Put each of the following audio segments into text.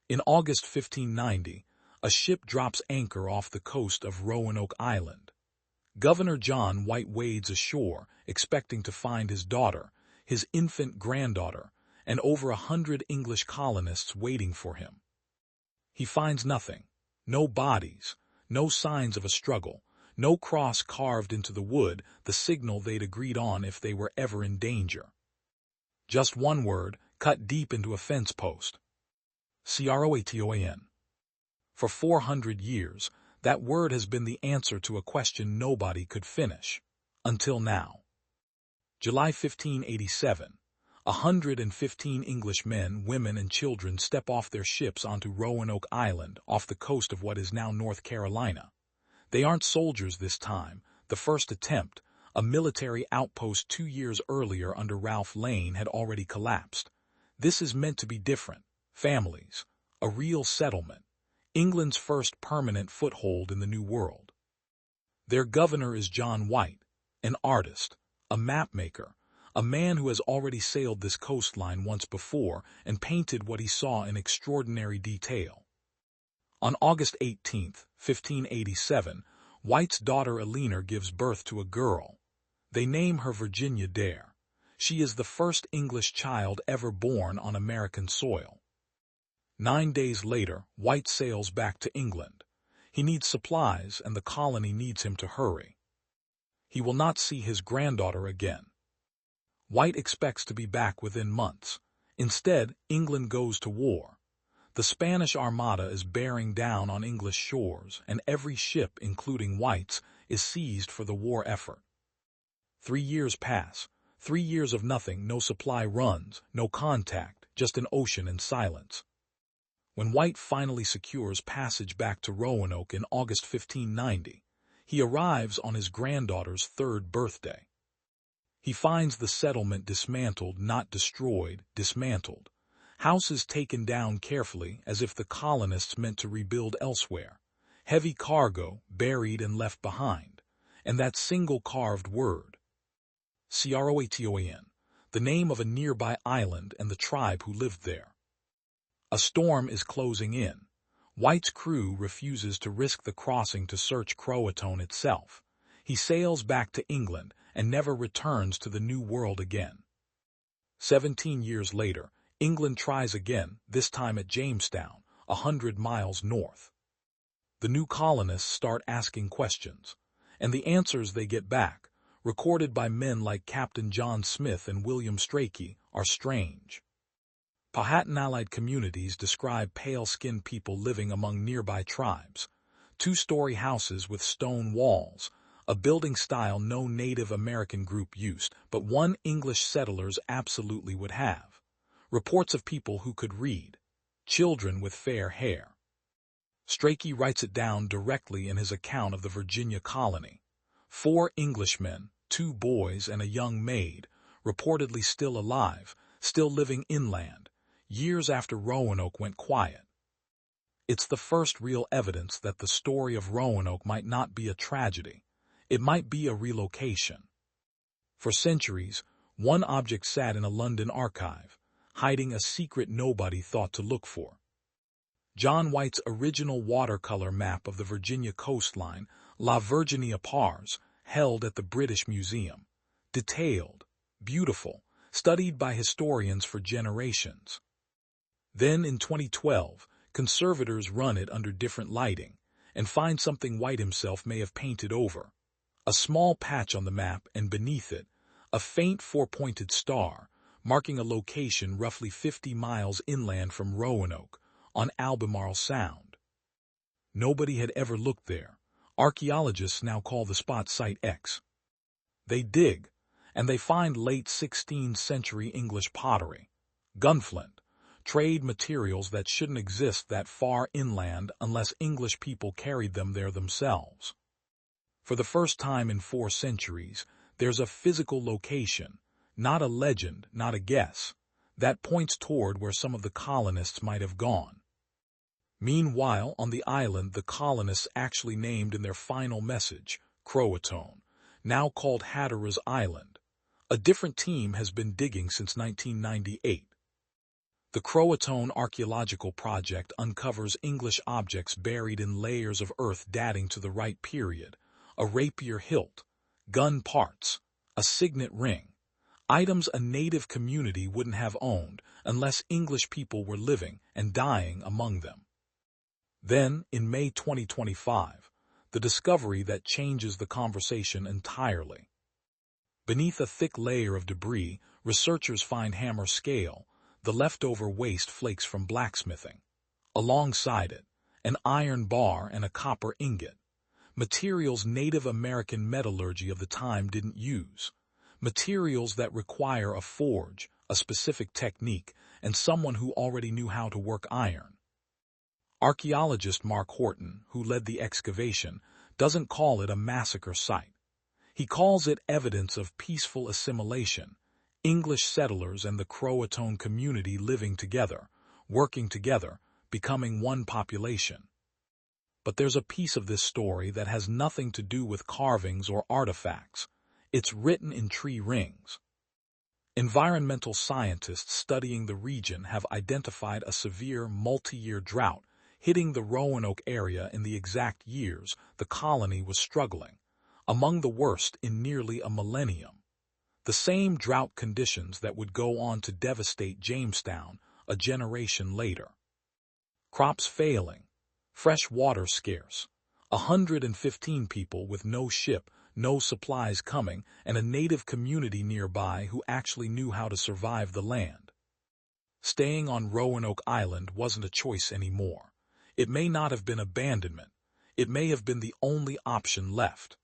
In August 1590, a ship drops anchor off the coast of Roanoke Island. Governor John White wades ashore, expecting to find his daughter, his infant granddaughter, and over 100 English colonists waiting for him. He finds nothing. No bodies, no signs of a struggle, no cross carved into the wood, the signal they'd agreed on if they were ever in danger. Just one word, cut deep into a fence post. Croatoan. For 400 years, that word has been the answer to a question nobody could finish. Until now. July 1587. 115 English men, women, and children step off their ships onto Roanoke Island off the coast of what is now North Carolina. They aren't soldiers this time. The first attempt, a military outpost 2 years earlier under Ralph Lane, had already collapsed. This is meant to be different. Families. A real settlement. England's first permanent foothold in the New World. Their governor is John White, an artist, a mapmaker, a man who has already sailed this coastline once before and painted what he saw in extraordinary detail. On August 18, 1587, White's daughter Eleanor gives birth to a girl. They name her Virginia Dare. She is the first English child ever born on American soil. 9 days later, White sails back to England. He needs supplies, and the colony needs him to hurry. He will not see his granddaughter again. White expects to be back within months. Instead, England goes to war. The Spanish Armada is bearing down on English shores, and every ship, including White's, is seized for the war effort. 3 years pass. 3 years of nothing, no supply runs, no contact, just an ocean and silence. When White finally secures passage back to Roanoke in August 1590, he arrives on his granddaughter's 3rd birthday. He finds the settlement dismantled, not destroyed, dismantled. Houses taken down carefully as if the colonists meant to rebuild elsewhere. Heavy cargo buried and left behind. And that single carved word. Croatoan, the name of a nearby island and the tribe who lived there. A storm is closing in. White's crew refuses to risk the crossing to search Croatoan itself. He sails back to England and never returns to the New World again. 17 years later, England tries again, this time at Jamestown, 100 miles north. The new colonists start asking questions, and the answers they get back, recorded by men like Captain John Smith and William Strachey, are strange. Powhatan-allied communities describe pale-skinned people living among nearby tribes, 2-story houses with stone walls, a building style no Native American group used, but one English settlers absolutely would have. Reports of people who could read, children with fair hair. Strachey writes it down directly in his account of the Virginia colony. 4 Englishmen, 2 boys, and a young maid, reportedly still alive, still living inland, years after Roanoke went quiet. It's the first real evidence that the story of Roanoke might not be a tragedy. It might be a relocation. For centuries, one object sat in a London archive, hiding a secret nobody thought to look for. John White's original watercolor map of the Virginia coastline, La Virginia Pars, held at the British Museum. Detailed, beautiful, studied by historians for generations. Then in 2012, conservators run it under different lighting and find something White himself may have painted over. A small patch on the map, and beneath it, a faint 4-pointed star, marking a location roughly 50 miles inland from Roanoke, on Albemarle Sound. Nobody had ever looked there. Archaeologists now call the spot Site X. They dig, and they find late 16th century English pottery, gunflint, trade materials that shouldn't exist that far inland unless English people carried them there themselves. For the first time in 4 centuries, there's a physical location, not a legend, not a guess, that points toward where some of the colonists might have gone. Meanwhile, on the island, the colonists actually named in their final message, Croatoan, now called Hatteras Island. A different team has been digging since 1998. The Croatoan Archaeological Project uncovers English objects buried in layers of earth dating to the right period: a rapier hilt, gun parts, a signet ring, items a native community wouldn't have owned unless English people were living and dying among them. Then, in May 2025, the discovery that changes the conversation entirely. Beneath a thick layer of debris, researchers find hammer scale, the leftover waste flakes from blacksmithing. Alongside it, an iron bar and a copper ingot, materials Native American metallurgy of the time didn't use, materials that require a forge, a specific technique, and someone who already knew how to work iron. Archaeologist Mark Horton, who led the excavation, doesn't call it a massacre site. He calls it evidence of peaceful assimilation, English settlers and the Croatoan community living together, working together, becoming one population. But there's a piece of this story that has nothing to do with carvings or artifacts. It's written in tree rings. Environmental scientists studying the region have identified a severe multi-year drought hitting the Roanoke area in the exact years the colony was struggling, among the worst in nearly a millennium. The same drought conditions that would go on to devastate Jamestown a generation later. Crops failing, fresh water scarce, 115 people with no ship, no supplies coming, and a native community nearby who actually knew how to survive the land. Staying on Roanoke Island wasn't a choice anymore. It may not have been abandonment. It may have been the only option left.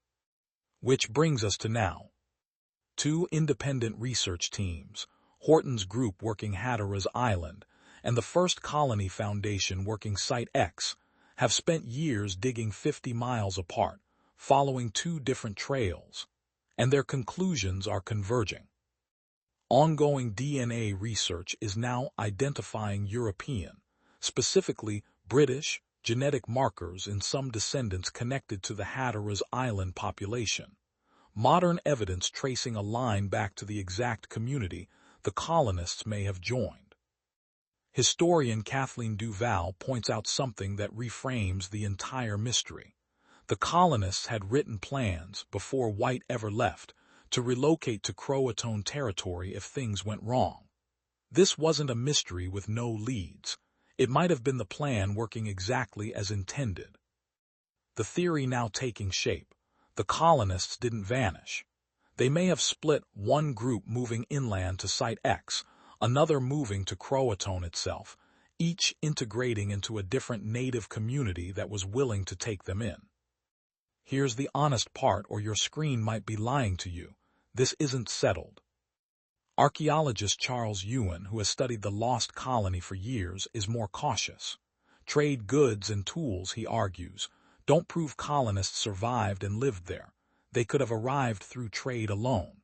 Which brings us to now. 2 independent research teams, Horton's group working Hatteras Island, and the First Colony Foundation working Site X, have spent years digging 50 miles apart, following 2 different trails, and their conclusions are converging. Ongoing DNA research is now identifying European, specifically British, genetic markers in some descendants connected to the Hatteras Island population. Modern evidence tracing a line back to the exact community the colonists may have joined. Historian Kathleen Duval points out something that reframes the entire mystery. The colonists had written plans, before White ever left, to relocate to Croatoan territory if things went wrong. This wasn't a mystery with no leads. It might have been the plan working exactly as intended. The theory now taking shape. The colonists didn't vanish. They may have split, one group moving inland to Site X, another moving to Croatoan itself, each integrating into a different native community that was willing to take them in. Here's the honest part, or your screen might be lying to you. This isn't settled. Archaeologist Charles Ewan, who has studied the lost colony for years, is more cautious. Trade goods and tools, he argues, don't prove colonists survived and lived there. They could have arrived through trade alone.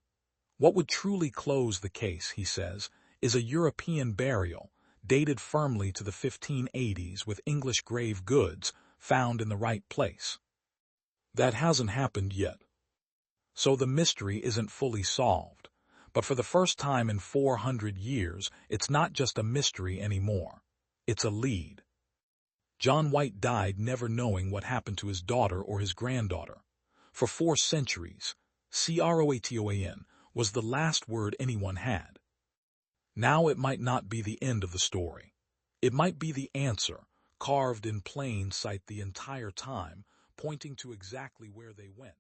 What would truly close the case, he says, is a European burial, dated firmly to the 1580s with English grave goods found in the right place. That hasn't happened yet. So the mystery isn't fully solved. But for the first time in 400 years, it's not just a mystery anymore. It's a lead. John White died never knowing what happened to his daughter or his granddaughter. For 4 centuries, Croatoan was the last word anyone had. Now it might not be the end of the story. It might be the answer, carved in plain sight the entire time, pointing to exactly where they went.